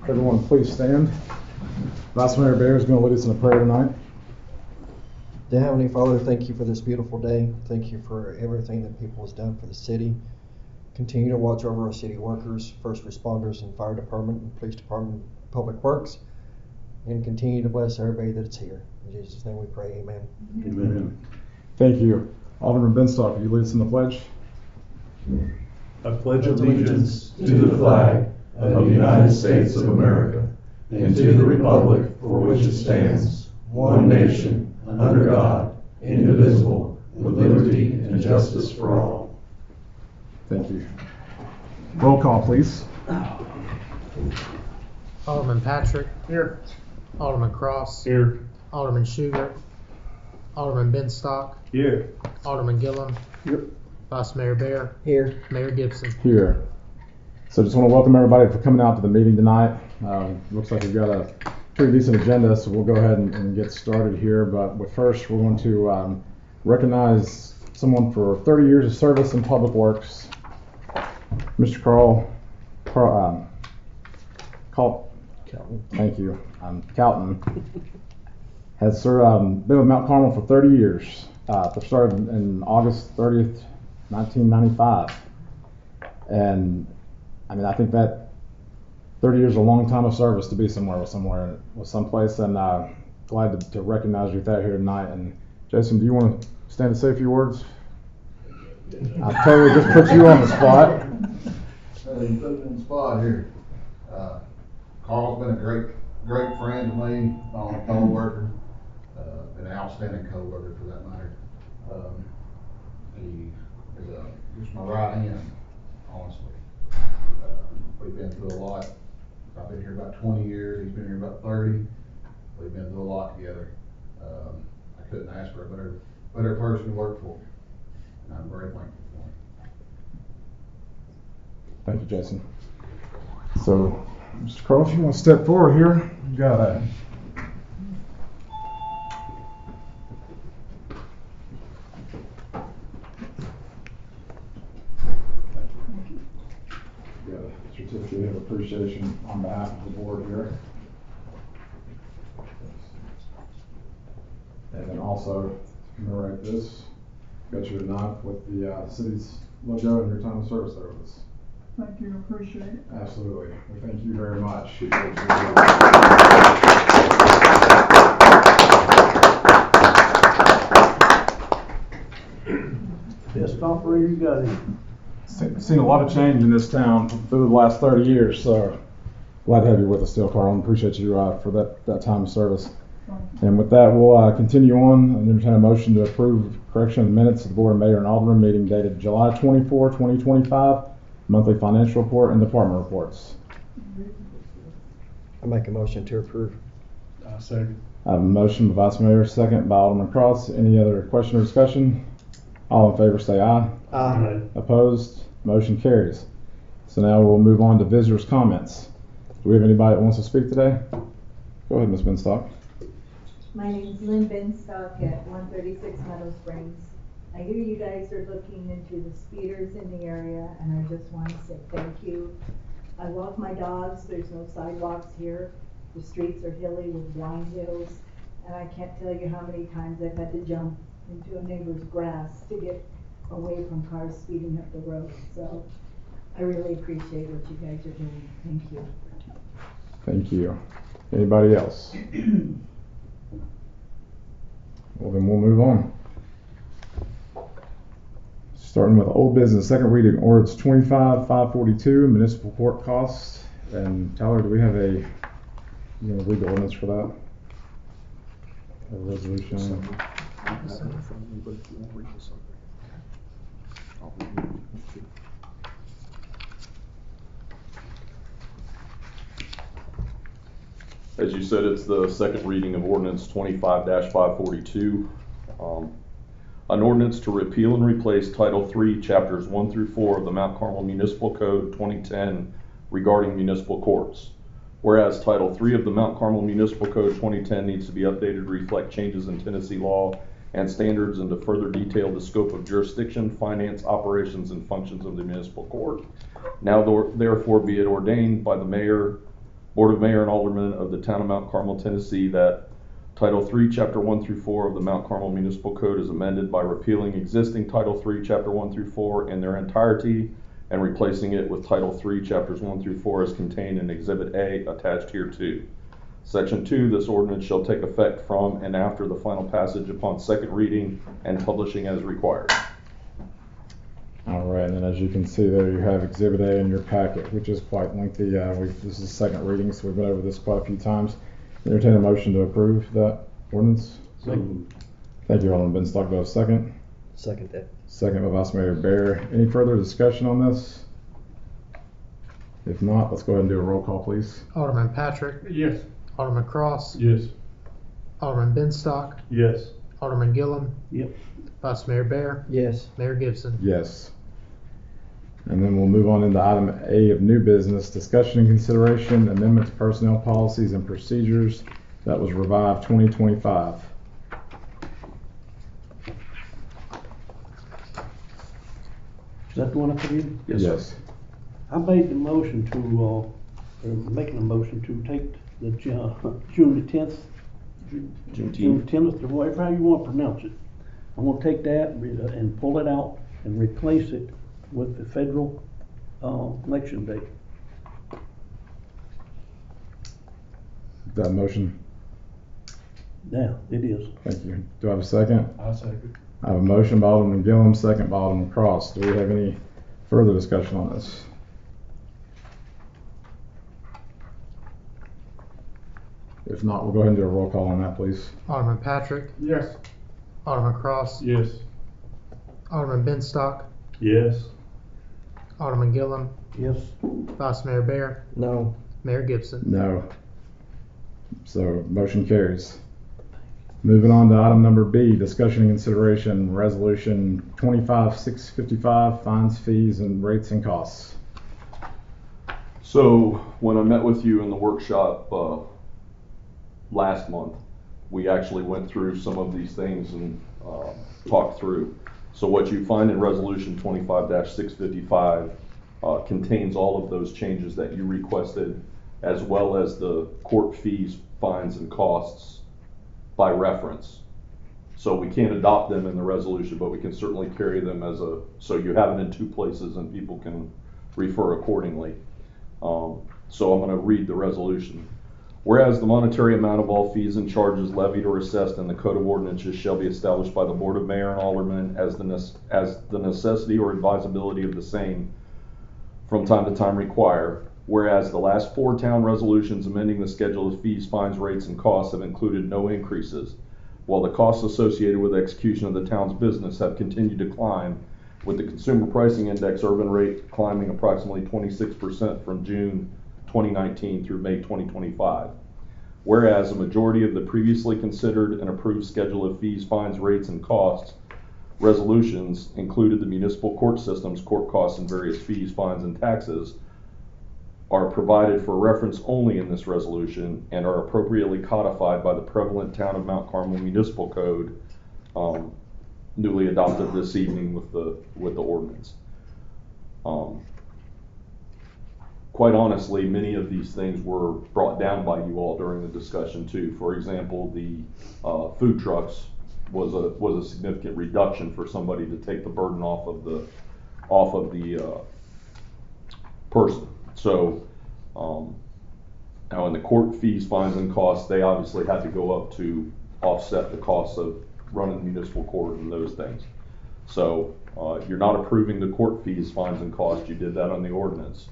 Everyone please stand. Vice Mayor Bear is going to lead us in a prayer tonight. Dear Heavenly Father, thank you for this beautiful day. Thank you for everything that people has done for the city. Continue to watch over our city workers, first responders and fire department and police department, public works, and continue to bless everybody that's here. In Jesus' name we pray, amen. Amen. Thank you. Alderman Benstock, will you lead us in the pledge? I pledge allegiance to the flag of the United States of America and to the republic for which it stands, one nation, under God, indivisible, with liberty and justice for all. Thank you. Roll call, please. Alderman Patrick. Here. Alderman Cross. Here. Alderman Sugar. Alderman Benstock. Here. Alderman Gillum. Here. Vice Mayor Bear. Here. Mayor Gibson. Here. So just want to welcome everybody for coming out to the meeting tonight. Looks like we've got a pretty decent agenda, so we'll go ahead and get started here. But first, we're going to recognize someone for 30 years of service in public works. Mr. Carl, thank you. Calton has been with Mount Carmel for 30 years. Started in August 30th, 1995. And I mean, I think that 30 years is a long time of service to be somewhere with someplace, and glad to recognize you with that here tonight. And Jason, do you want to stand and say a few words? I totally just put you on the spot. You put me on the spot here. Carl's been a great friend to me, a co-worker, an outstanding co-worker for that matter. He is just my right hand, honestly. We've been through a lot. I've been here about 20 years, he's been here about 30. We've been through a lot together. I couldn't ask for a better person to work for, and I'm very thankful for him. Thank you, Jason. So, Mr. Carl, if you want to step forward here, you got that. You got a certificate of appreciation on behalf of the board here. And then also, to commemorate this, got you a knife with the city's logo and your time of service there with us. Thank you, appreciate it. Absolutely. We thank you very much. Best operator you got here. Seen a lot of change in this town through the last 30 years, so glad to have you with us still, Carl, and appreciate you for that time of service. And with that, we'll continue on and entertain a motion to approve correction of the minutes of the Board of Mayor and Alderman meeting dated July 24, 2025, monthly financial report and department reports. I make a motion to approve. Second. I have a motion by Vice Mayor, second by Alderman Cross. Any other question or discussion? All in favor say aye. Aye. Opposed? Motion carries. So now we'll move on to visitors' comments. Do we have anybody that wants to speak today? Go ahead, Ms. Benstock. My name is Lynn Benstock at 136 Meadow Springs. I hear you guys are looking into the speeders in the area, and I just want to say thank you. I walk my dogs. There's no sidewalks here. The streets are hilly with blind hills, and I can't tell you how many times I've had to jump into a neighbor's grass to get away from cars speeding up the road. So I really appreciate what you guys are doing. Thank you. Thank you. Anybody else? Well, then we'll move on. Starting with old business, second reading, ordinance 25-542, municipal court costs. And Tyler, do we have a legal ordinance for that? A resolution? As you said, it's the second reading of ordinance 25-542. An ordinance to repeal and replace Title III, Chapters 1 through 4 of the Mount Carmel Municipal Code 2010 regarding municipal courts. Whereas Title III of the Mount Carmel Municipal Code 2010 needs to be updated to reflect changes in Tennessee law and standards and to further detail the scope of jurisdiction, finance, operations, and functions of the municipal court. Now therefore be it ordained by the mayor Board of Mayor and Aldermen of the Town of Mount Carmel, Tennessee, that Title III, Chapter 1 through 4 of the Mount Carmel Municipal Code is amended by repealing existing Title III, Chapter 1 through 4 in their entirety and replacing it with Title III, Chapters 1 through 4 as contained in Exhibit A attached hereto. Section 2, this ordinance shall take effect from and after the final passage upon second reading and publishing as required. All right, and then as you can see there, you have Exhibit A in your packet, which is quite lengthy. This is second reading, so we've been over this quite a few times. Entertain a motion to approve that ordinance. So moved. Thank you, Alderman Benstock. Do I have a second? Second that. Second by Vice Mayor Bear. Any further discussion on this? If not, let's go ahead and do a roll call, please. Alderman Patrick, Yes. Alderman Cross, Yes. Alderman Benstock, Yes. Alderman Gillum, Yep. Vice Mayor Bear, Yes. Mayor Gibson. Yes. And then we'll move on into item A of new business, discussion and consideration, amendment to personnel policies and procedures that was revived 2025. Is that the one I put in? Yes. I made the motion to, or making a motion to take the June the 10th, June 10th, or whatever you want to pronounce it. I want to take that and pull it out and replace it with the federal election date. That motion. Yeah, it is. Thank you. Do I have a second? I second. I have a motion by Alderman Gillum, second by Alderman Cross. Do we have any further discussion on this? If not, we'll go ahead and do a roll call on that, please. Alderman Patrick, Yes. Alderman Cross, Yes. Alderman Benstock, Yes. Alderman Gillum, Yes. Vice Mayor Bear, No. Mayor Gibson. No. So motion carries. Moving on to item number B, discussion and consideration, resolution 25-655, fines, fees, and rates and costs. So when I met with you in the workshop last month, we actually went through some of these things and talked through. So what you find in resolution 25-655 contains all of those changes that you requested, as well as the court fees, fines, and costs by reference. So we can't adopt them in the resolution, but we can certainly carry them as so you have it in two places and people can refer accordingly. So I'm going to read the resolution. Whereas the monetary amount of all fees and charges levied or assessed in the Code of Ordinances shall be established by the Board of Mayor and Aldermen as the necessity or advisability of the same from time to time require. Whereas the last 4 town resolutions amending the schedule of fees, fines, rates, and costs have included no increases, while the costs associated with execution of the town's business have continued to climb, with the Consumer Pricing Index urban rate climbing approximately 26% from June 2019 through May 2025. Whereas a majority of the previously considered and approved schedule of fees, fines, rates, and costs resolutions included the municipal court system's court costs and various fees, fines, and taxes are provided for reference only in this resolution and are appropriately codified by the prevalent Town of Mount Carmel Municipal Code, newly adopted this evening with the ordinance. Quite honestly, many of these things were brought down by you all during the discussion too. For example, the food trucks was a significant reduction for somebody to take the burden off of the person. So now in the court fees, fines, and costs, they obviously had to go up to offset the costs of running the municipal court and those things. So you're not approving the court fees, fines, and costs. You did that on the ordinance.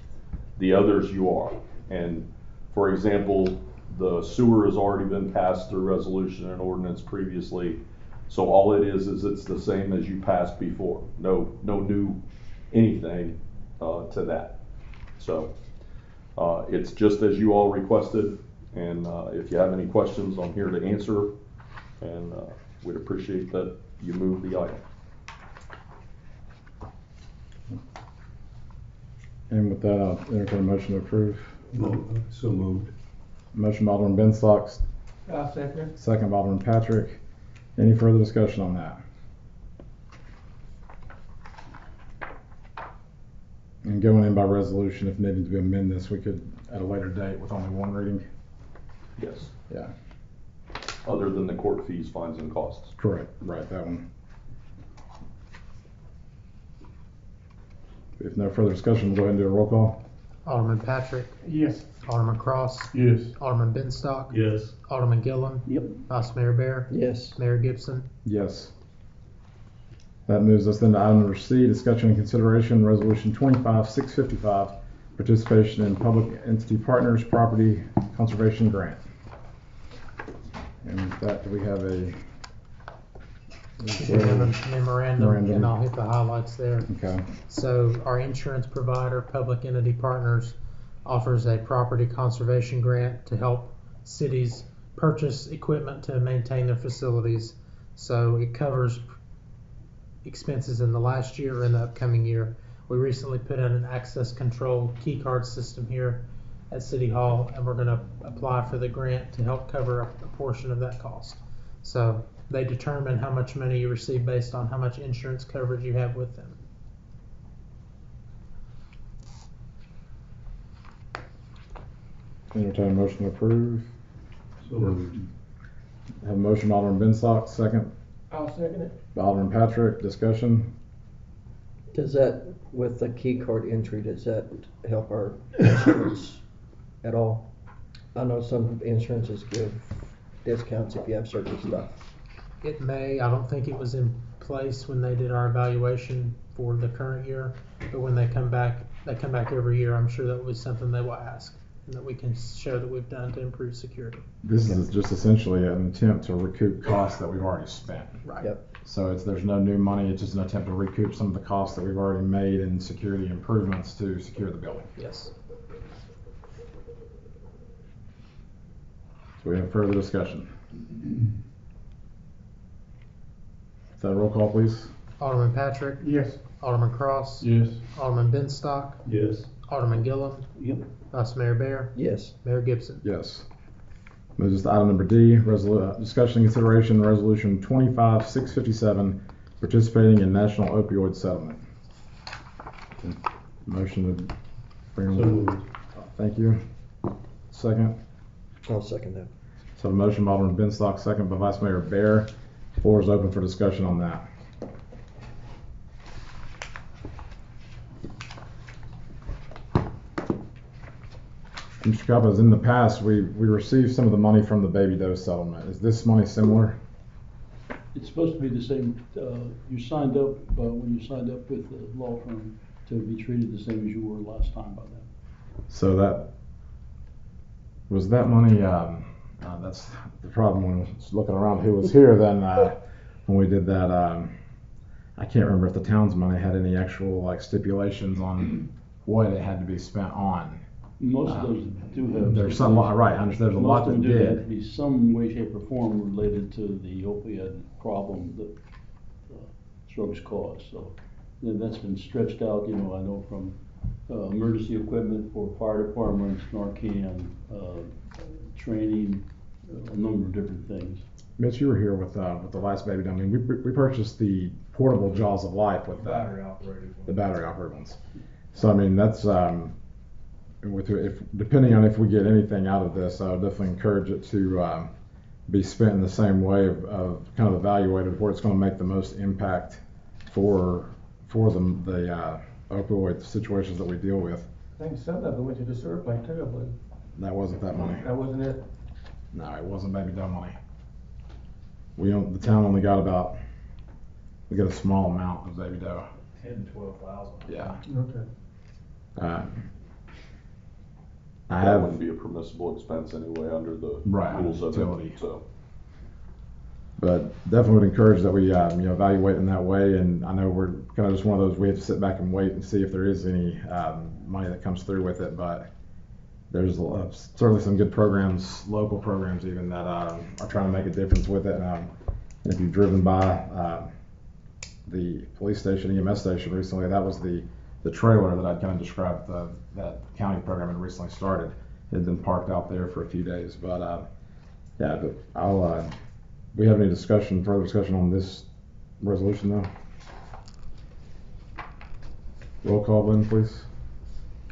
The others you are. And for example, the sewer has already been passed through resolution and ordinance previously. So all it is it's the same as you passed before. No new anything to that. So it's just as you all requested, and if you have any questions, I'm here to answer, and we'd appreciate that you move the item. And with that, I'll entertain a motion to approve. So moved. Motion by Alderman Benstock, Second. second by Alderman Patrick. Any further discussion on that? And going in by resolution, if needed to amend this, we could at a later date with only one reading? Yes. Yeah, Other than the court fees, fines, and costs. correct, right, that one. If no further discussion, we'll go ahead and do a roll call. Alderman Patrick, Yes. Alderman Cross, Yes. Alderman Benstock, Yes. Alderman Gillum, Yep. Vice Mayor Bear, Yes. Mayor Gibson. Yes. That moves us then to item number C, discussion and consideration, resolution 25-655, participation in public entity partners property conservation grant. And with that, do we have a? We have a memorandum, and I'll hit the highlights there. Okay, So our insurance provider, Public Entity Partners, offers a property conservation grant to help cities purchase equipment to maintain their facilities. So it covers expenses in the last year and the upcoming year. We recently put in an access control key card system here at City Hall, and we're gonna apply for the grant to help cover a portion of that cost. So they determine how much money you receive based on how much insurance coverage you have with them. entertain a motion to approve. So moved. Have a motion by Alderman Benstock, second I'll second it. by Alderman Patrick, discussion. Does that, with the key card entry, does that help our insurance at all? I know some insurances give discounts if you have certain stuff. It may, I don't think it was in place when they did our evaluation for the current year, but when they come back every year. I'm sure that was something they will ask, and that we can show that we've done to improve security. This is just essentially an attempt to recoup costs that we've already spent. Right. Yep. So there's no new money, it's just an attempt to recoup some of the costs that we've already made in security improvements to secure the building. Yes. So we have further discussion. Is that a roll call, please? Alderman Patrick, Yes. Alderman Cross, Yes. Alderman Benstock, Yes. Alderman Gillum, Yep. Vice Mayor Bear, Yes. Mayor Gibson. Yes. Moves us to item number D, discussion and consideration, resolution 25-657, participating in national opioid settlement. Motion to bring. So moved. Thank you. Second. I'll second that. So a motion by Alderman Benstock, second by Vice Mayor Bear. Floor is open for discussion on that. Mr. Coppins, in the past, we received some of the money from the baby dose settlement. Is this money similar? It's supposed to be the same, you signed up, when you signed up with the law firm to be treated the same as you were last time by them. So was that money, that's the problem when I was looking around who was here then, when we did that, I can't remember if the town's money had any actual like stipulations on what it had to be spent on. Most of those do have. There's some, right, I understand there's a lot that Most of them do have to did. be some way, shape, or form related to the opioid problem that drugs cause, so then that's been stretched out, I know from emergency equipment for fire departments, Narcan, training, a number of different things. Mitch, you were here with the last baby down. I mean, we purchased the portable Jaws of Life with that. The battery operated ones. So I mean, that's depending on if we get anything out of this, I would definitely encourage it to be spent in the same way of kind of evaluated where it's going to make the most impact for the opioid situations that we deal with. I think some of it went to the sewer plant too, I believe. That wasn't that money. That wasn't it? No, it wasn't baby dough money. The town only got we got a small amount of baby dough. 10 to 12,000. Yeah. Okay. That wouldn't be a permissible expense anyway under the Right, rules of utility. it, so. But definitely would encourage that we evaluate in that way. And I know we're kind of just one of those, we have to sit back and wait and see if there is any money that comes through with it. But there's certainly some good programs, local programs even, that are trying to make a difference with it. And if you've driven by the police station, EMS station recently, that was the trailer that I'd kind of described that county program had recently started. It had been parked out there for a few days. But I'll we have any further discussion on this resolution now? Roll call then, please.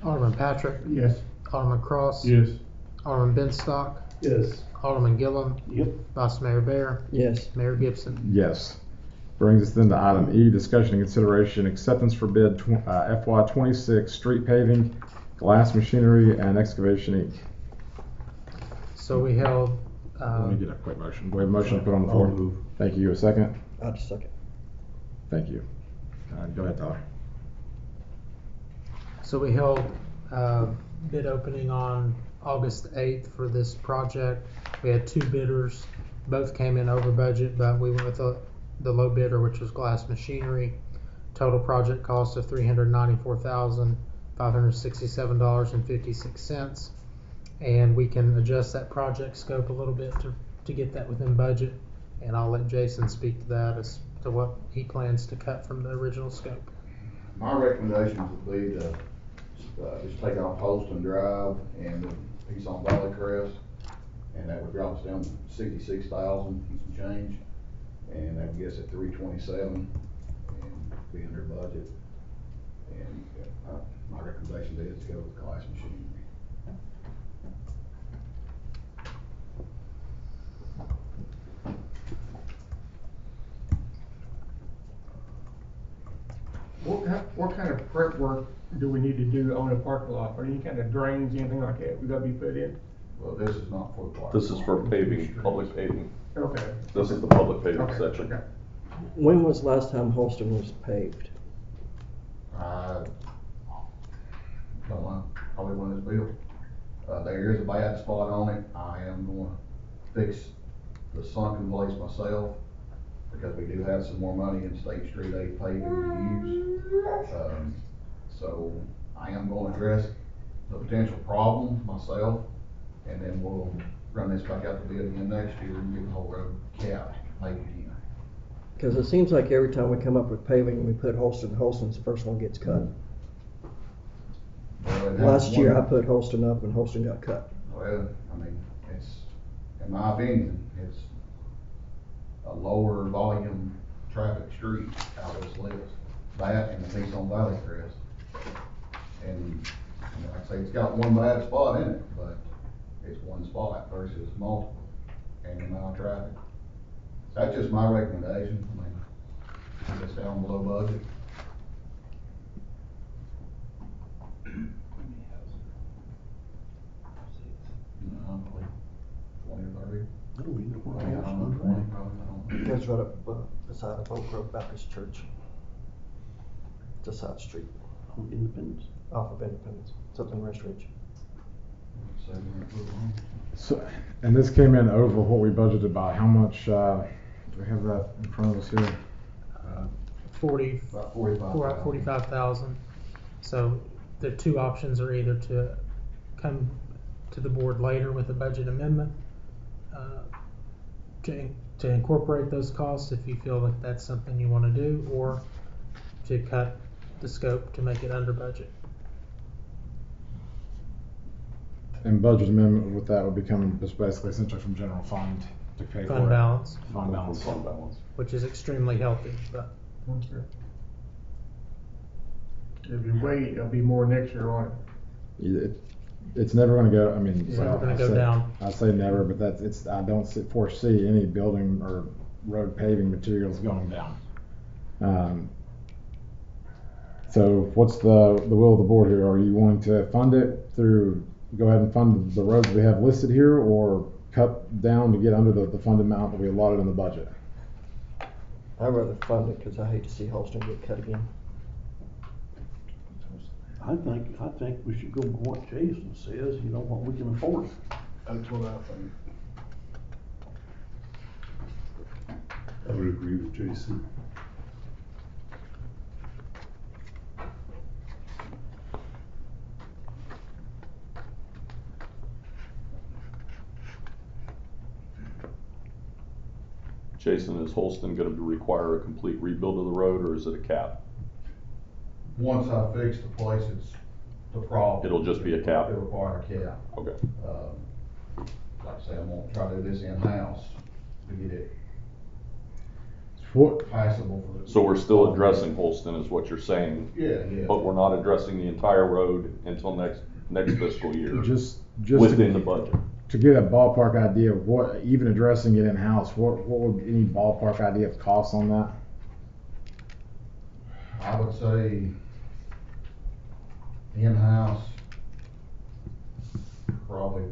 Alderman Patrick, Yes. Alderman Cross. Yes. Alderman Benstock. Yes. Alderman Gillum. Yep. Vice Mayor Bear. Yes. Mayor Gibson. Yes. Brings us then to item E, discussion and consideration, acceptance for bid FY 26 street paving, glass machinery, and excavation Inc. So we held, Let me get a quick motion. We have a motion to put on the floor. I'll move. Thank you. A second? I'll just second. Thank you. Go ahead, Tyler. so we held bid opening on August 8th for this project. We had 2 bidders. Both came in over budget, but we went with the low bidder, which was Glass Machinery. Total project cost of $394,567.56. And we can adjust that project scope a little bit to get that within budget. And I'll let Jason speak to that as to what he plans to cut from the original scope. My recommendations would be to just take off Holston Drive and the piece on Valley Crest, and that would drop us down to 66,000 and some change, and that would get us at 327 and be under budget. And my recommendation is to go with Glass Machinery. What kind of prep work do we need to do on the parking lot? Or any kind of drains, anything like that, we gotta be put in? Well, this is not for the park. This is for paving, public paving. Okay. This is the public paving Okay, section. okay. When was the last time Holston was paved? Don't know, probably when it's built. There is a bad spot on it. I am gonna fix the sunken place myself, because we do have some more money in State Street Aid paving to use. So I am gonna address the potential problems myself, and then we'll run this back out to bid again next year and get the whole road capped, paved again. Cause it seems like every time we come up with paving, we put Holston's the first one gets cut. Well, it Last has year I one- put Holston up and Holston got cut. Well, I mean, it's, in my opinion, it's a lower volume traffic street out of this list. That and the piece on Valley Crest. And, like I say, it's got one bad spot in it, but it's one spot versus multiple, and the amount of traffic. That's just my recommendation. I mean, if it's down below budget. No, I believe 20 or 30. I don't even know where I mean, I don't know, 20 probably, I don't know. It goes right up beside of Oak Grove Baptist Church. It's a side street On Independence. off of Independence. It's up in West Ridge. So, we're gonna put it on. So, and this came in over what we budgeted by. How much, do we have that in front of us here? 40, About 45,000. 45,000. So the 2 options are either to come to the board later with a budget amendment, to incorporate those costs if you feel that that's something you want to do, or to cut the scope to make it under budget. And budget amendment with that would be coming just basically essentially from general fund to pay for it. Fund balance, Fund balance. Fund balance. which is extremely healthy, but Okay. If you wait, there'll be more next year on it. It's never gonna go, I mean. It's so never gonna I go say- down. I say never, but I don't foresee any building or road paving materials going down. So what's the will of the board here? Are you wanting to fund it through, go ahead and fund the roads we have listed here, or cut down to get under the fund amount that we allotted in the budget? I'd rather fund it because I hate to see Holston get cut again. I think we should go with what Jason says, you know, what we can afford. That's what I think. I would agree with Jason. Jason, is Holston gonna require a complete rebuild of the road, or is it a cap? Once I fix the place, it's the problem. It'll just be a cap? It'll require a cap. Okay. Like I say, I'm gonna try to do this in-house to get it What, passable for. So we're still addressing Holston is what you're saying, Yeah, yeah. but we're not addressing the entire road until next next fiscal year Just within the budget. to get a ballpark idea of what, even addressing it in-house, what would any ballpark idea of cost on that? I would say in-house, probably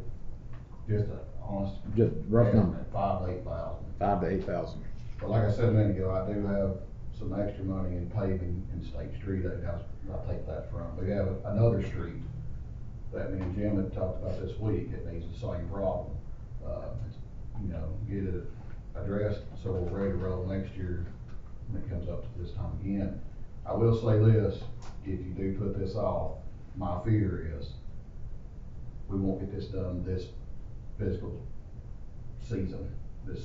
just a honest. Just rough number. estimate, 5,000 to 8,000. 5,000 to 8,000. But like I said a minute ago, I do have some extra money in paving in State Street, I'll take that from. We have another street that me and Jim had talked about this week, it needs the same problem. Get it addressed, so we're ready to roll next year when it comes up to this time again. I will say this, if you do put this off, my fear is we won't get this done this fiscal season, it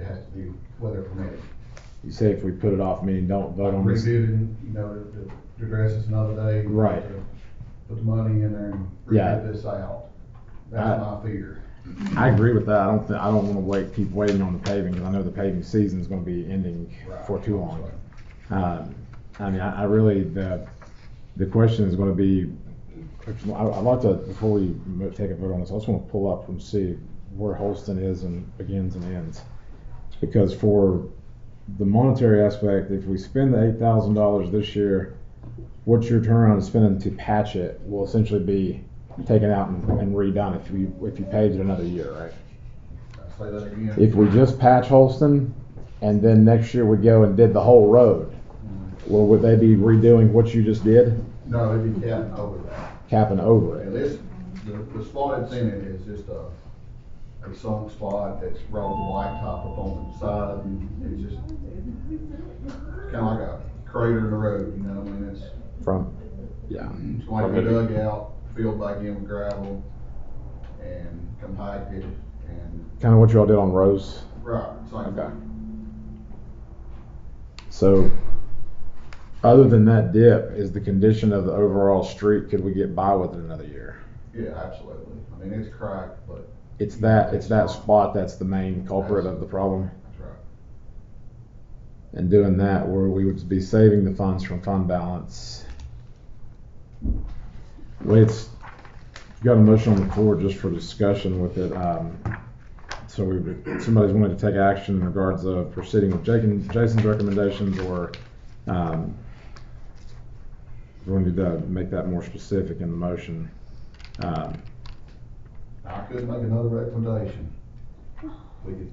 has to be weather permitting. You say if we put it off, meaning don't vote on this. Reviewing, to address this another day. Right. to Put the money in there and Yeah. get this out. That's my fear. I agree with that. I don't want to keep waiting on the paving, because I know the paving season is going to be ending for too long. I really, the question is going to be, I'd like to, before we take a vote on this, I just want to pull up and see where Holston is and begins and ends. Because for the monetary aspect, if we spend the $8,000 this year, what your turnaround is spending to patch it will essentially be taken out and redone if you paved it another year, right? I'll say that again. If we just patch Holston and then next year we go and did the whole road, well, would they be redoing what you just did? No, it'd be capping over that. Capping over And it. the spot it's in it is just a sunk spot that's rolled blacktop up on the side, and it's just kinda like a crater in the road, it's. Yeah. It's like we dug out, filled back in with gravel, and compacted, and. Kind of what y'all did on Rose. Right, same Okay. thing. So, other than that dip, is the condition of the overall street, could we get by with it another year? Yeah, absolutely. It's cracked, but. It's that spot that's the main culprit of the problem. That's right. And doing that, where we would be saving the funds from fund balance. Well, it's got a motion on the floor just for discussion with it. So somebody's wanted to take action in regards of proceeding with Jason's recommendations, or we need to make that more specific in the motion. I could make another recommendation. We could,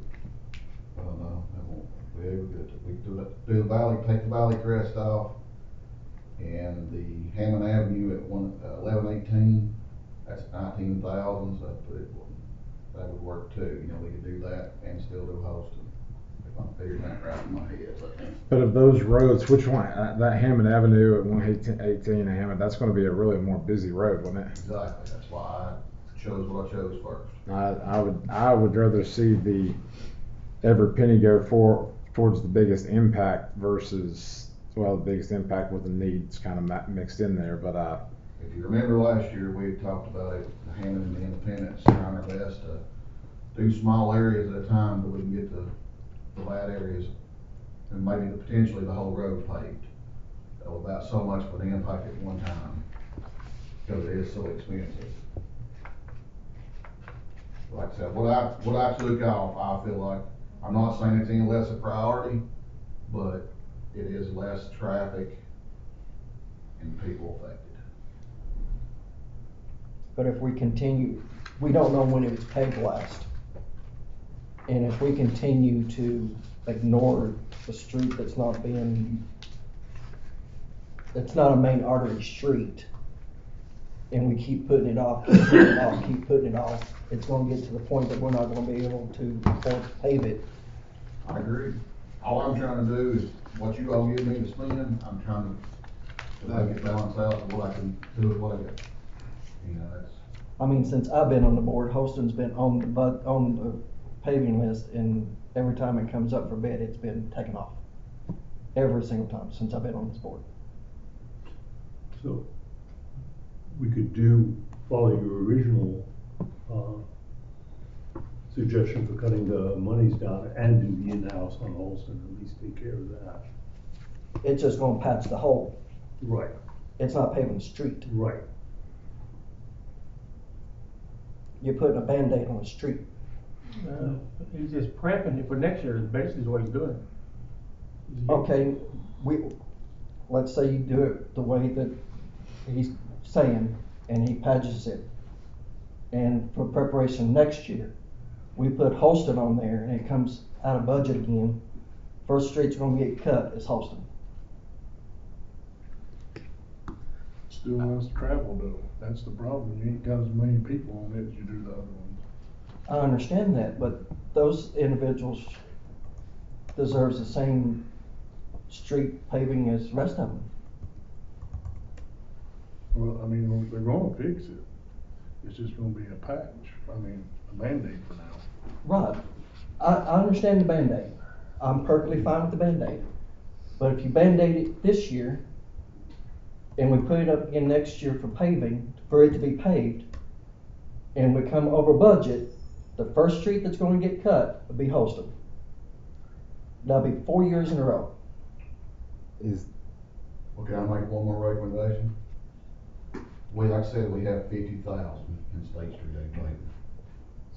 well, no, that won't be able to. We could do the valley, take the valley crest off, and the Hammond Avenue at 1118, that's 19,000, so that would work too. We could do that and still do Holston, if I'm figuring that right in my head. But of those roads, which one, that Hammond Avenue at 118 Hammond, that's going to be a really more busy road, wouldn't it? Exactly, that's why I chose what I chose first. I would rather see every penny go towards the biggest impact versus, the biggest impact with the needs kind of mixed in there, but If you remember last year, we had talked about it, Hammond and the Independence, trying our best to do small areas at a time, but we can get the bad areas and maybe potentially the whole road paved without so much of an impact at one time, because it is so expensive. Like I said, what I took off, I feel like, I'm not saying it's any less a priority, but it is less traffic and people affected. But if we continue, we don't know when it was paved last. And if we continue to ignore the street that's not a main artery street, and we keep putting it off, keep putting it off, it's gonna get to the point that we're not gonna be able to afford to pave it. I agree. All I'm trying to do is, what you all give me to spend, I'm trying to make it balance out to what I can do with what I got. That's. Since I've been on the board, Holston's been on the paving list, and every time it comes up for bid, it's been taken off. Every single time since I've been on this board. So we could follow your original suggestion for cutting the monies down and do the in-house on Holston, at least take care of that. It's just gonna patch the hole. Right. It's not paving the street. Right. you're putting a Band-Aid on a street. He's just prepping it for next year, basically is what he's doing. Okay, let's say you do it the way that he's saying, and he patches it. And for preparation next year, we put Holston on there and it comes out of budget again. First street's gonna get cut is Holston. Still wants to travel though, that's the problem, you ain't got as many people on it as you do the other ones. I understand that, but those individuals deserves the same street paving as the rest of them. Well, I mean, they're gonna fix it, it's just gonna be a patch, I mean, a Band-Aid for now. Right, I understand the Band-Aid, I'm perfectly fine with the Band-Aid. But if you Band-Aid it this year, and we put it up again next year for paving, for it to be paved, and we come over budget, the first street that's gonna get cut will be Holston. That'll be 4 years in a row. Okay, I'll make one more recommendation. We, like I said, we have 50,000 in State Street aid payment.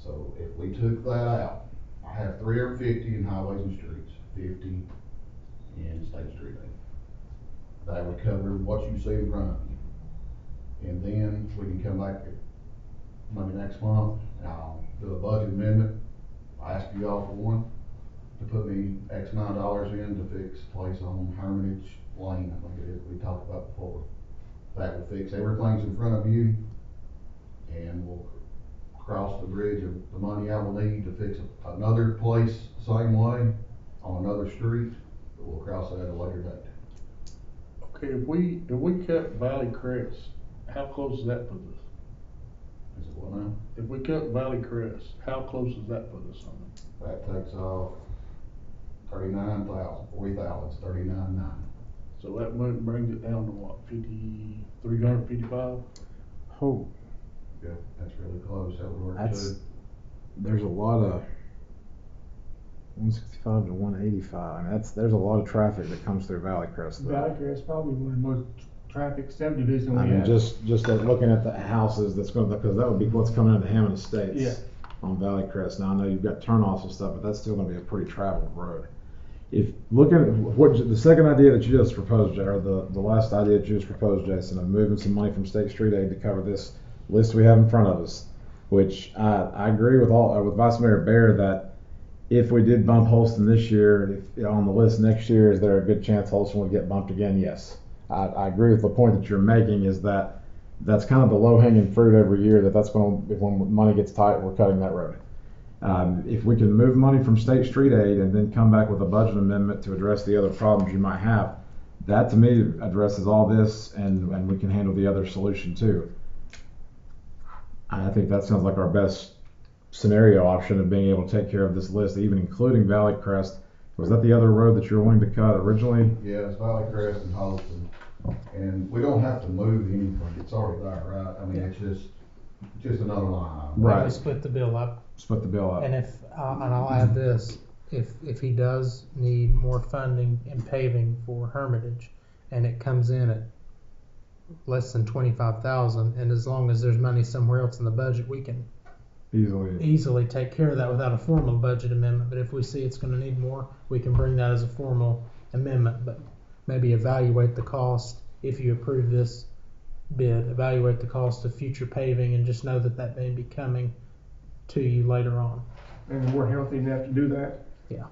So if we took that out, I have 350 in highways and streets, 50 in State Street aid. That would cover what you see in front of you. And then we can come back maybe next month, and I'll do a budget amendment. I ask you all for one, to put me X amount of dollars in to fix a place on Hermitage Lane, I think it is, we talked about before. That will fix everything's in front of you, and we'll cross the bridge of the money I will need to fix another place the same way on another street, but we'll cross that at a later date. Okay, if we cut Valley Crest, how close does that put us? Is it what now? If we cut Valley Crest, how close does that put us on it? That takes off 39,000, 40,000, it's 39,900. So that brings it down to what, 355? Oh, Yeah, that's really close, that would work too. there's a lot of 165 to 185. I mean, there's a lot of traffic that comes through Valley Crest. Though. Valley Crest is probably one of the most traffic subdivisions I we mean, have. just at looking at the houses that's going, because that would be what's coming into Hammond Estates Yeah. on Valley Crest. Now I know you've got turnoffs and stuff, but that's still going to be a pretty traveled road. If looking at what the second idea that you just proposed, or the last idea that you just proposed, Jason, of moving some money from State Street Aid to cover this list we have in front of us, which I agree with with Vice Mayor Bear that if we did bump Holston this year, if on the list next year, is there a good chance Holston would get bumped again? Yes. I agree with the point that you're making, is that that's kind of the low-hanging fruit every year, that's going to, when money gets tight, we're cutting that road. If we can move money from State Street Aid and then come back with a budget amendment to address the other problems you might have, that to me addresses all this, and we can handle the other solution too. I think that sounds like our best scenario option of being able to take care of this list, even including Valley Crest. Was that the other road that you were wanting to cut originally? Yeah, it's Valley Crest and Holston, and we don't have to move anything, it's already there, right? I mean, it's just another line item. Right. We split the bill up, Split the bill up. and and I'll add this, if he does need more funding in paving for Hermitage, and it comes in at less than 25,000, and as long as there's money somewhere else in the budget, we can easily take care of that without a formal budget amendment. But if we see it's going to need more, we can bring that as a formal amendment, but maybe evaluate the cost. If you approve this bid, evaluate the cost of future paving, and just know that may be coming to you later on. And we're healthy enough to do that. Yeah,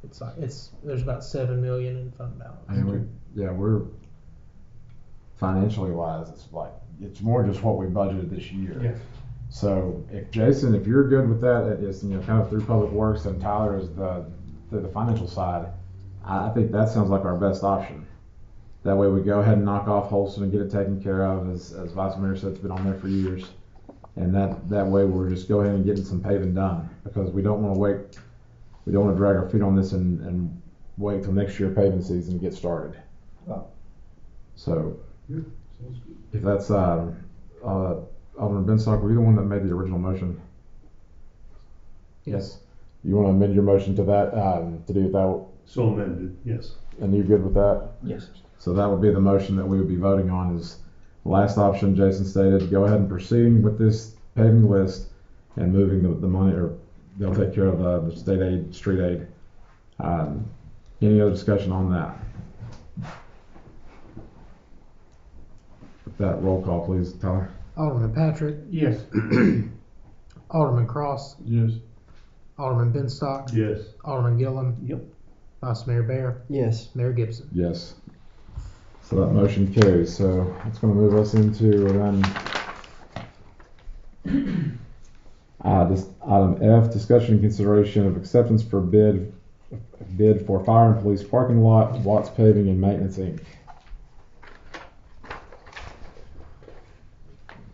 there's about $7 million in fund balance. And we're financially wise, it's more just what we budgeted this year. Yes. So if Jason, if you're good with that, it's kind of through Public Works, and Tyler is the financial side, I think that sounds like our best option. That way we go ahead and knock off Holston and get it taken care of, as Vice Mayor said, it's been on there for years. And that way we're just go ahead and getting some paving done, because we don't want to wait. We don't want to drag our feet on this and wait till next year paving season to get started. Wow. So Yeah, sounds good. if that's Alderman Benstock, were you the one that made the original motion? Yes. You want to amend your motion to that to do that, So amended, yes. and you good with that? Yes. So that would be the motion that we would be voting on. Is last option Jason stated, go ahead and proceeding with this paving list and moving the money, or they'll take care of the state aid, street aid. Any other discussion on that? With that, roll call, please, Tyler. Alderman Patrick, Yes. Alderman Cross, Yes. Alderman Benstock, Yes. Alderman Gillum, Yep. Vice Mayor Bear, Yes. Mayor Gibson. Yes. So that motion carries. So it's going to move us into then this item F, discussion and consideration of acceptance for bid for fire and police parking lot, Watts Paving and Maintenance Inc.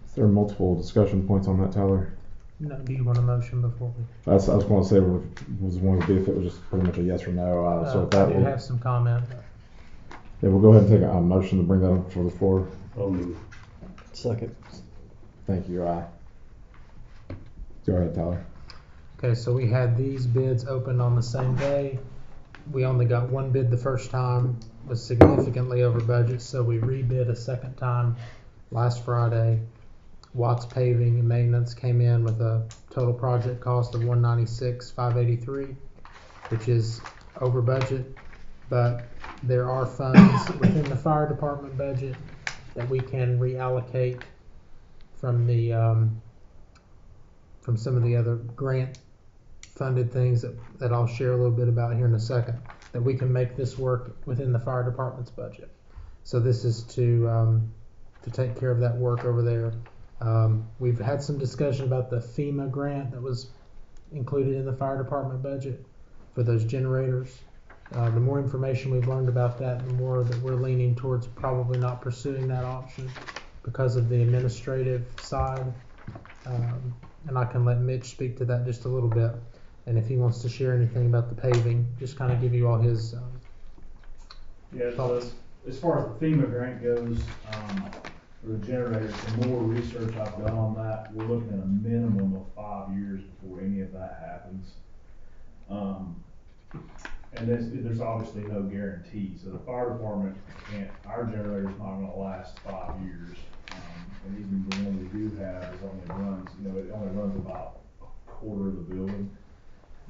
Is there multiple discussion points on that, Tyler? No, do you want a motion before we? I was going to say was one to be if it was just pretty much a yes or no. So with that, I do have some comment. yeah, we'll go ahead and take a motion to bring that up for the floor. I'll move. Second. Thank you. Go ahead, Tyler. Okay, so we had these bids opened on the same day. We only got one bid the first time, was significantly over budget, so we rebid a second time last Friday. Watts Paving and Maintenance came in with a total project cost of $196,583, which is over budget, but there are funds within the fire department budget that we can reallocate from the from some of the other grant funded things that I'll share a little bit about here in a second, that we can make this work within the fire department's budget. So this is to take care of that work over there. We've had some discussion about the FEMA grant that was included in the fire department budget for those generators. The more information we've learned about that, the more that we're leaning towards probably not pursuing that option because of the administrative side. And I can let Mitch speak to that just a little bit. And if he wants to share anything about the paving, just kind of give you all his Yeah, so thoughts. as far as the FEMA grant goes, for the generators, the more research I've done on that, we're looking at a minimum of 5 years before any of that happens. And there's obviously no guarantee, so the fire department our generator's not gonna last 5 years. And even the one we do have is only runs, it only runs about a quarter of the building.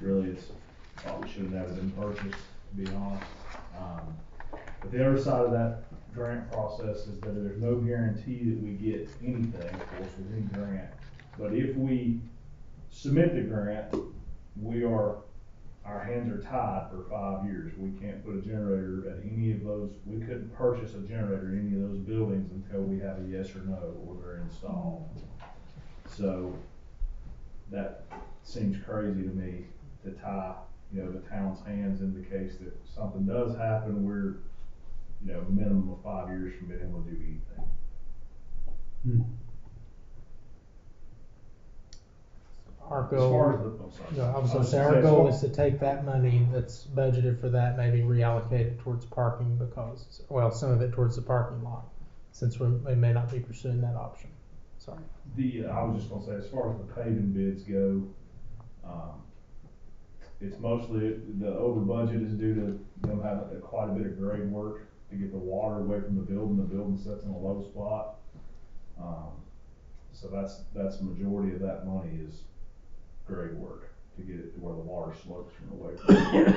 Really, it's probably should have never been purchased, to be honest. But the other side of that grant process is that there's no guarantee that we get anything, of course, with any grant. But if we submit the grant, our hands are tied for 5 years. We can't put a generator at any of those, we couldn't purchase a generator in any of those buildings until we have a yes or no or they're installed. So that seems crazy to me to tie, the town's hands in the case that something does happen, we're, minimum of 5 years from being able to do anything. Our As goal, far as the, I was gonna say, our goal is to take that money that's budgeted for that, maybe reallocate it towards parking because, well, some of it towards the parking lot, since we may not be pursuing that option. Sorry. I was just gonna say, as far as the paving bids go, it's mostly, the over budget is due to them having quite a bit of grade work to get the water away from the building. The building sits in a low spot. So that's the majority of that money is grade work to get it to where the water slopes from away from it.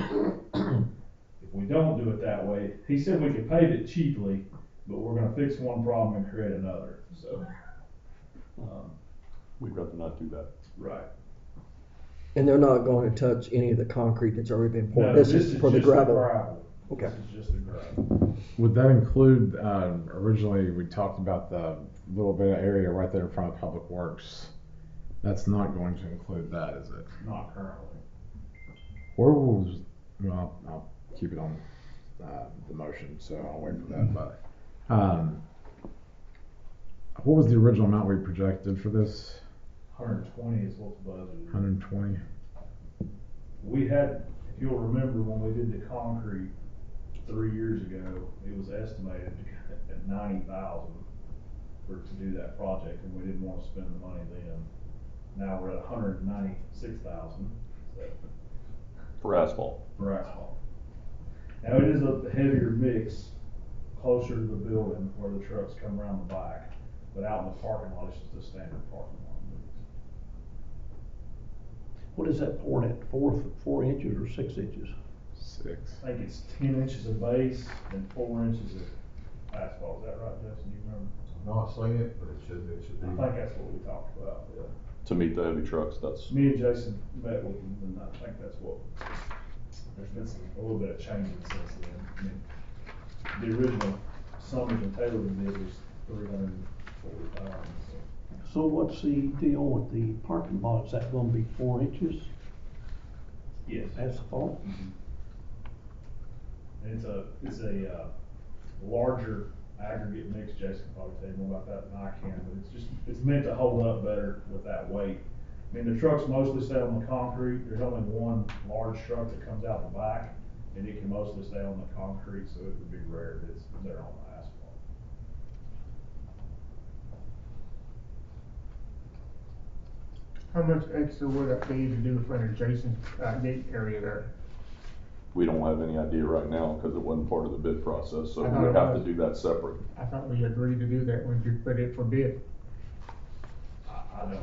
If we don't do it that way, he said we could pave it cheaply, but we're gonna fix one problem and create another, so. We'd rather not do that. Right. And they're not going to touch any of the concrete that's already been poured? No, This is for the gravel? Okay. This is just the gravel. Would that include, originally we talked about the little bit of area right there in front of Public Works. That's not going to include that, is it? Not currently. Where was, well, I'll keep it on the motion, so I'll wait for that. But what was the original amount we projected for this? 120 is what's budgeted. 120? We had, if you'll remember, when we did the concrete 3 years ago, it was estimated at 90,000 to do that project, and we didn't want to spend the money then. Now we're at 196,000 For asphalt. for asphalt. Now it is a heavier mix closer to the building where the trucks come around the back, but out in the parking lot, it's just a standard parking lot mix. What is that poured at, 4 inches or 6 inches? 6. I think it's 10 inches of base and 4 inches of asphalt. Is that right, Justin? You remember? I've not seen it, but it should be. I think that's what we talked about, yeah. To meet the heavy trucks, that's, Me and Jason met with him, and I think that's what, there's been a little bit of changing since then. I mean, the original Summers and Taylor bid was 340,000, so. So what's the deal with the parking lot? Is that gonna be 4 inches Yes. asphalt? And it's a larger aggregate mix. Jason can probably tell you more about that than I can, but it's meant to hold up better with that weight. I mean, the trucks mostly stay on the concrete. There's only one large truck that comes out the back, and it can mostly stay on the concrete, so it would be rare that it's there on the asphalt. How much extra would it be to do for an adjacent, gate area there? we don't have any idea right now because it wasn't part of the bid process, so I we thought would it have to was. do that separate. I thought we agreed to do that when you put it for bid. I don't.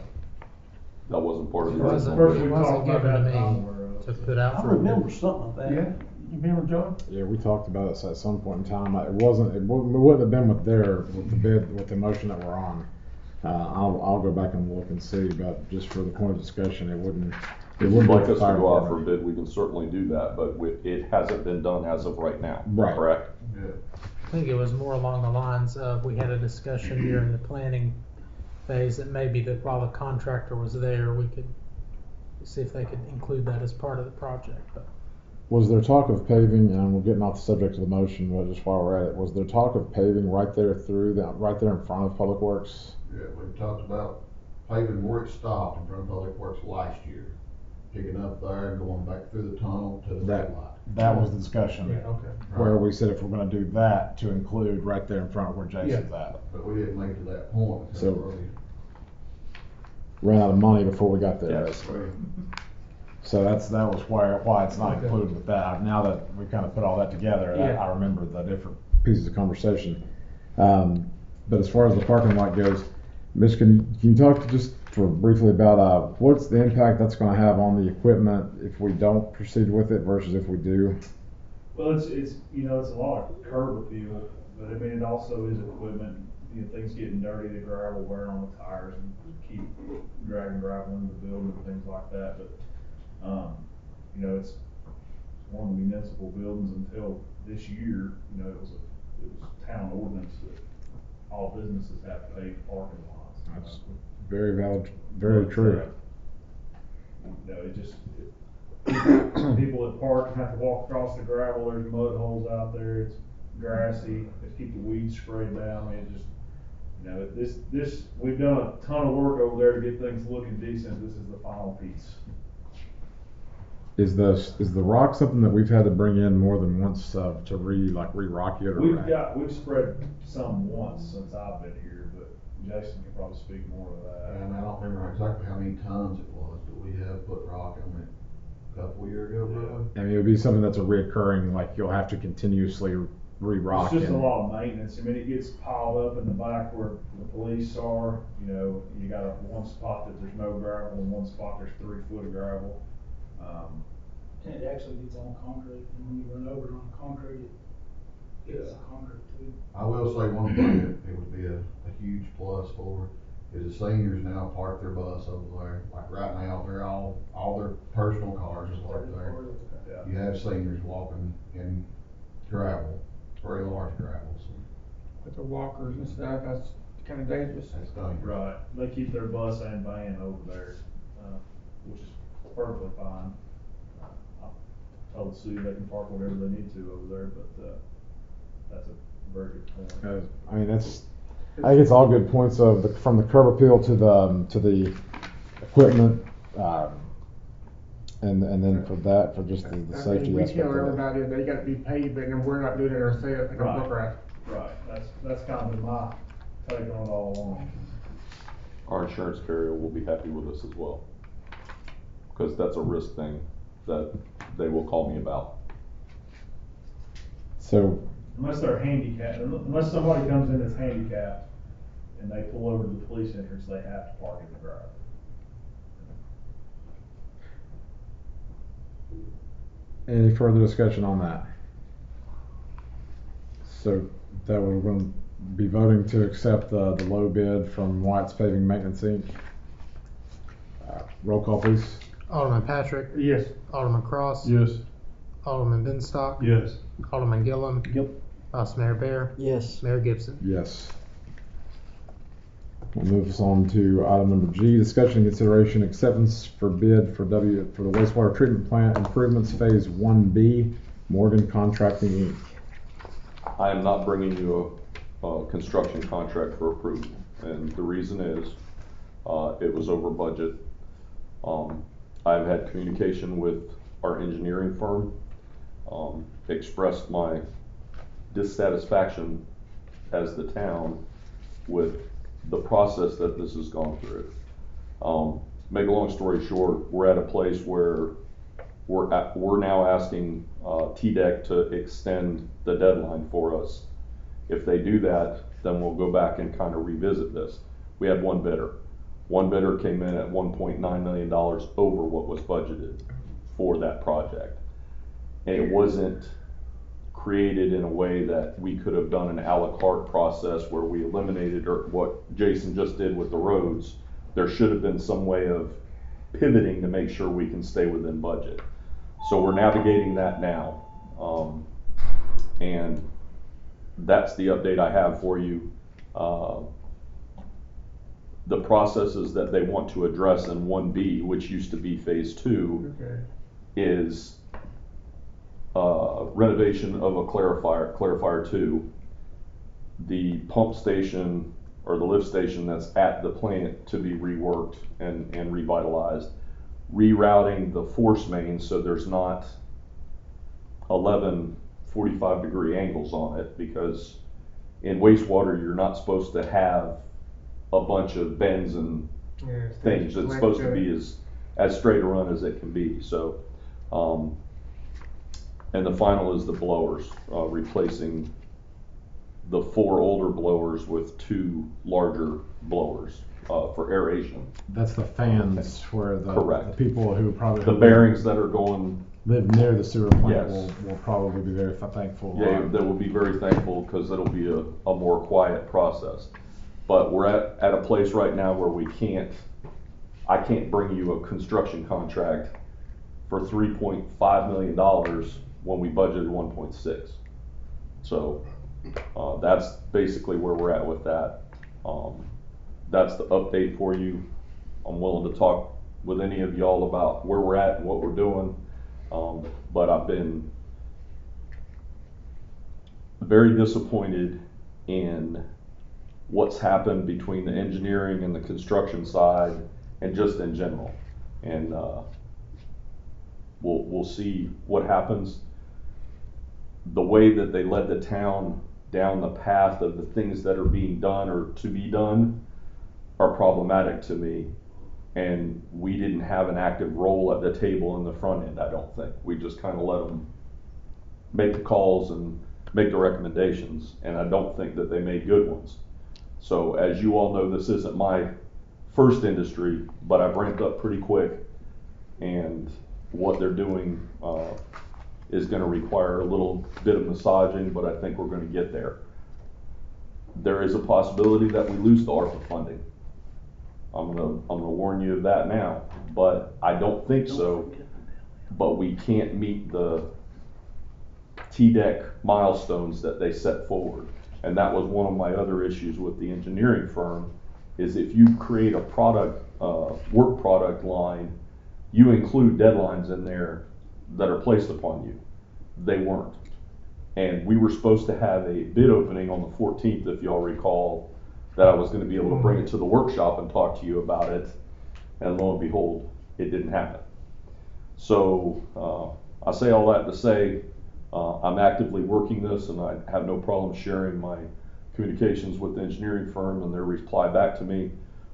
That wasn't part of the It wasn't, original First bid. we it wasn't talked given about to that me somewhere, to put out I for a bid. remember something of that. You remember, John? Yeah, we talked about it at some point in time. It wouldn't have been with the bid, with the motion that we're on. I'll go back and look and see, but just for the point of discussion, it wouldn't. If you'd like be us to fire go out for a department. bid, we can certainly do that, but it hasn't been done as of right now, Right. correct? Yeah. I think it was more along the lines of, we had a discussion during the planning phase that maybe that while the contractor was there, we could see if they could include that as part of the project, but. Was there talk of paving, and we're getting off the subject of the motion, but just while we're at it, was there talk of paving right there right there in front of Public Works? Yeah, we talked about paving where it stopped in front of Public Works last year, picking up there and going back through the tunnel to the red light. That was the discussion. Yeah, okay. Where we said if we're gonna do that, to include right there in front of where Jason's at. But we didn't make it to that point. So- really. Ran out of money before we got there, Yes. basically. So that was why it's not Okay. included with that. Now that we kind of put all that together, Yeah. I remember the different pieces of conversation. But as far as the parking lot goes, Mitch, can you talk just for briefly about what's the impact that's going to have on the equipment if we don't proceed with it versus if we do? Well, it's a lot of curb appeal, but I mean, it also is equipment, things getting dirty, the gravel wearing on the tires and keep dragging gravel into the building and things like that, but, it's one of the municipal buildings until this year, it was town ordinance that all businesses have to pay for parking lots. That's very valid, very true. People that park have to walk across the gravel, there's mud holes out there, it's grassy, they keep the weeds sprayed down, I mean, we've done a ton of work over there to get things looking decent, this is the final piece. Is the rock something that we've had to bring in more than once to re-rock it? Or We've spread some once since I've been here, but Jason can probably speak more to that. And I don't remember exactly how many tons it was, but we have put rock on it a couple of years ago, probably. I mean, it would be something that's a reoccurring, like you'll have to continuously re-rock. It's just a lot of maintenance. I mean, it gets piled up in the back where the police are, you got one spot that there's no gravel and one spot there's 3 foot of gravel. And it actually gets on concrete, and when you run over it on concrete, it hits the concrete too. I will say one thing that it would be a huge plus for is the seniors now park their bus over there. Like right now, they're all their personal cars are parked there. Yeah. You have seniors walking in gravel, very large gravel, so With the walkers and stuff, that's kinda dangerous. that's dangerous. Right. They keep their bus and van over there, which is perfectly fine. I told the city they can park whatever they need to over there, but, that's a very good point. I mean, I think it's all good points from the curb appeal to the equipment, and then for just the safety We aspect tell of it. everybody they gotta be paid, but then we're not doing it ourselves, it don't look right. Right, that's kind of been my take on it all along. Our insurance carrier will be happy with us as well, because that's a risk thing that they will call me about. So, Unless they're handicapped, unless somebody comes in that's handicapped and they pull over to the police entrance, they have to park in the drive. Any further discussion on that? So that we're going to be voting to accept the low bid from White's Paving Maintenance Inc. Roll call, please. Alderman Patrick. Yes. Alderman Cross. Yes. Alderman Benstock. Yes. Alderman Gillum. Yep. Vice Mayor Bear. Yes. Mayor Gibson. Yes. We'll move us on to item number G, discussion and consideration acceptance for bid for the wastewater treatment plant improvements phase 1B, Morgan Contracting Inc. I am not bringing you a construction contract for approval, and the reason is, it was over budget. I've had communication with our engineering firm, expressed my dissatisfaction as the town with the process that this has gone through. Make a long story short, we're at a place where we're now asking TDEC to extend the deadline for us. If they do that, then we'll go back and kind of revisit this. We had one bidder. One bidder came in at $1.9 million over what was budgeted for that project. And it wasn't created in a way that we could have done an a la carte process where we eliminated, or what Jason just did with the roads. There should have been some way of pivoting to make sure we can stay within budget. So we're navigating that now. And that's the update I have for you. The processes that they want to address in 1B, which used to be phase 2, is renovation of a clarifier 2, the pump station or the lift station that's at the plant to be reworked and revitalized, rerouting the force main so there's not 11 45-degree angles on it, because in wastewater you're not supposed to have a bunch of bends and things. It's supposed to be as straight a run as it can be. So, and the final is the blowers, replacing the 4 older blowers with 2 larger blowers for aeration. That's the fans where the people who probably the bearings that are going live near the sewer plant yes. will probably be very thankful. Yeah, they will be very thankful, because it'll be a more quiet process. But we're at a place right now where I can't bring you a construction contract for $3.5 million when we budgeted 1.6. So that's basically where we're at with that. That's the update for you. I'm willing to talk with any of y'all about where we're at and what we're doing. But I've been very disappointed in what's happened between the engineering and the construction side, and just in general. And we'll see what happens. The way that they led the town down the path of the things that are being done or to be done are problematic to me. And we didn't have an active role at the table in the front end, I don't think. We just kind of let them make the calls and make the recommendations, and I don't think that they made good ones. So as you all know, this isn't my first industry, but I've ramped up pretty quick, and what they're doing is going to require a little bit of massaging, but I think we're going to get there. There is a possibility that we lose the ARPA funding. I'm gonna warn you of that now, but I don't think so. But we can't meet the TDEC milestones that they set forward. And that was one of my other issues with the engineering firm, is if you create a work product line, you include deadlines in there that are placed upon you. They weren't. And we were supposed to have a bid opening on the 14th, if y'all recall, that I was going to be able to bring it to the workshop and talk to you about it. And lo and behold, it didn't happen. So I say all that to say, I'm actively working this, and I have no problem sharing my communications with the engineering firm and their reply back to me.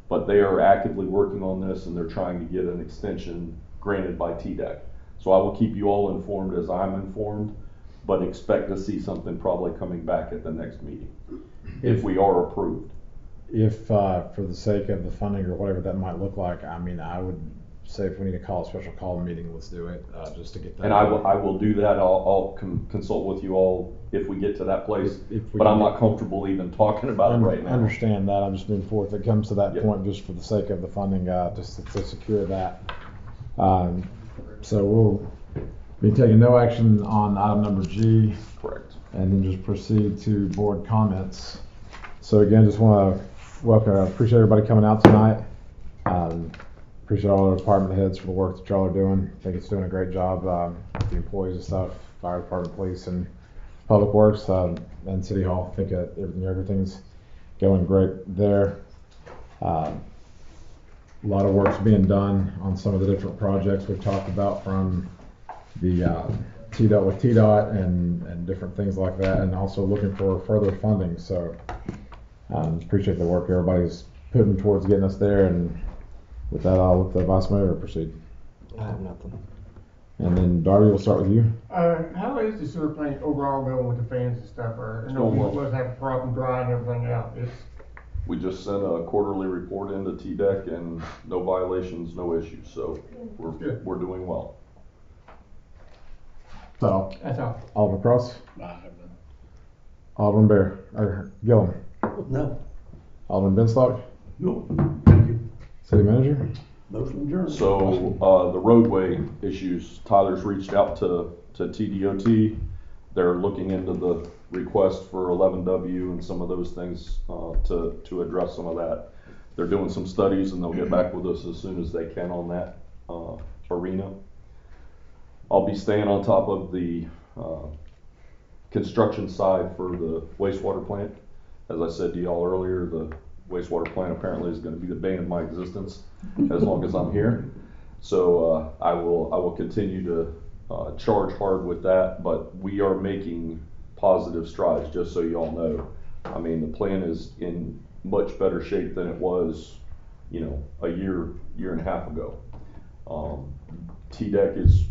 But they are actively working on this, and they're trying to get an extension granted by TDEC. So I will keep you all informed as I'm informed, but expect to see something probably coming back at the next meeting, if we are approved. If for the sake of the funding or whatever that might look like, I mean, I would say if we need to call a special call meeting, let's do it, just to get that. And I will do that. I'll consult with you all if we get to that place. If we But I'm get- not comfortable even talking about it right now. Understand that, I'm just moving forward, if it comes to that Yep. point, just for the sake of the funding, just to secure that. So we'll be taking no action on item number G, Correct. and then just proceed to board comments. So again, just want to appreciate everybody coming out tonight. Appreciate all our department heads for the work that y'all are doing. I think it's doing a great job, with the employees and stuff, fire department, police, and public works, and city hall. I think everything's going great there. A lot of work's being done on some of the different projects we've talked about, from the TDOT with TDOT and different things like that, and also looking for further funding. So appreciate the work everybody's putting towards getting us there. And with that, I'll let the Vice Mayor proceed. I have nothing. And then Darby, we'll start with you. How is the sewer plant overall going with the fans and stuff? I know going we well. was having a problem drying everything out. We just sent a quarterly report into TDEC and no violations, no issues, so Good. we're doing well. So, That's all. Alderman Cross, Alderman Bear, or Gillum, No, Alderman Benstock, no, thank you. City Manager. Motion adjourned. So, the roadway issues, Tyler's reached out to TDOT. They're looking into the request for 11W and some of those things, to address some of that. They're doing some studies and they'll get back with us as soon as they can on that, arena. I'll be staying on top of the, construction side for the wastewater plant. As I said to y'all earlier, the wastewater plant apparently is gonna be the bane of my existence as long as I'm here. So, I will continue to, charge hard with that, but we are making positive strides, just so y'all know. I mean, the plan is in much better shape than it was, a year and a half ago. TDEC is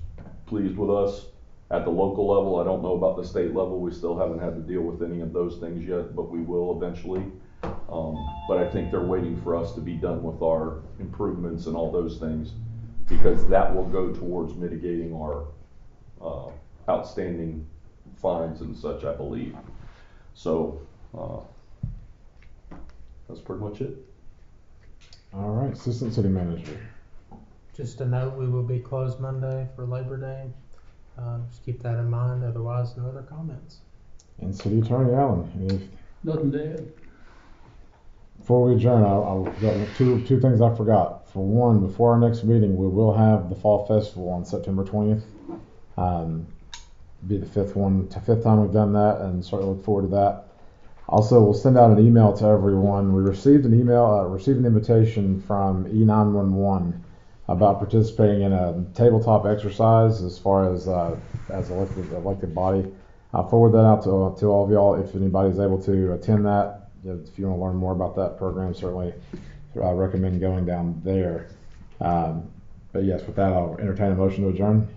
pleased with us at the local level. I don't know about the state level. We still haven't had to deal with any of those things yet, but we will eventually. But I think they're waiting for us to be done with our improvements and all those things, because that will go towards mitigating our outstanding fines and such, I believe. So, that's pretty much it. All right, Assistant City Manager. Just a note, we will be closed Monday for Labor Day. Just keep that in mind, otherwise no other comments. And City Attorney Allen. Nothing to add. Before we adjourn, I'll got two things I forgot. For one, before our next meeting, we will have the Fall Festival on September 20th. Be the fifth time we've done that, and certainly look forward to that. Also, we'll send out an email to everyone. We received an invitation from E911 about participating in a tabletop exercise as far as elected body. I'll forward that out to all of y'all if anybody's able to attend that. If you want to learn more about that program, certainly I recommend going down there. But yes, with that, I'll entertain a motion to adjourn.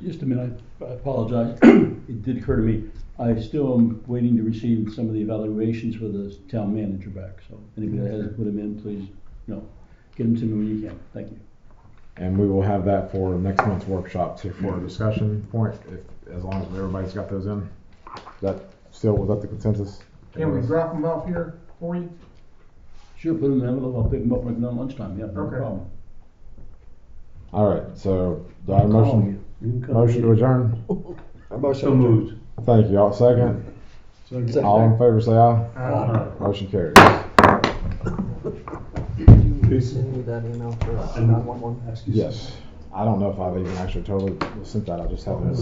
Just a minute, I apologize. It did occur to me, I still am waiting to receive some of the evaluations for the town manager back. So anybody that hasn't put them in, please, get them to me when you can. Thank you. And we will have that for next month's workshop too, for a discussion point, as long as everybody's got those in. Was that the consensus? Can we drop them off here for you? Sure, put them in the envelope. I'll pick them up when I'm lunchtime. Yeah, no Okay. problem. All right, so do I have a motion? Motion to adjourn? So moved. Thank you. All second? Second. All in favor say aye. Aye. Motion carries. Send me that email for 911. Yes. I don't know if I've even actually totally sent that. I just haven't.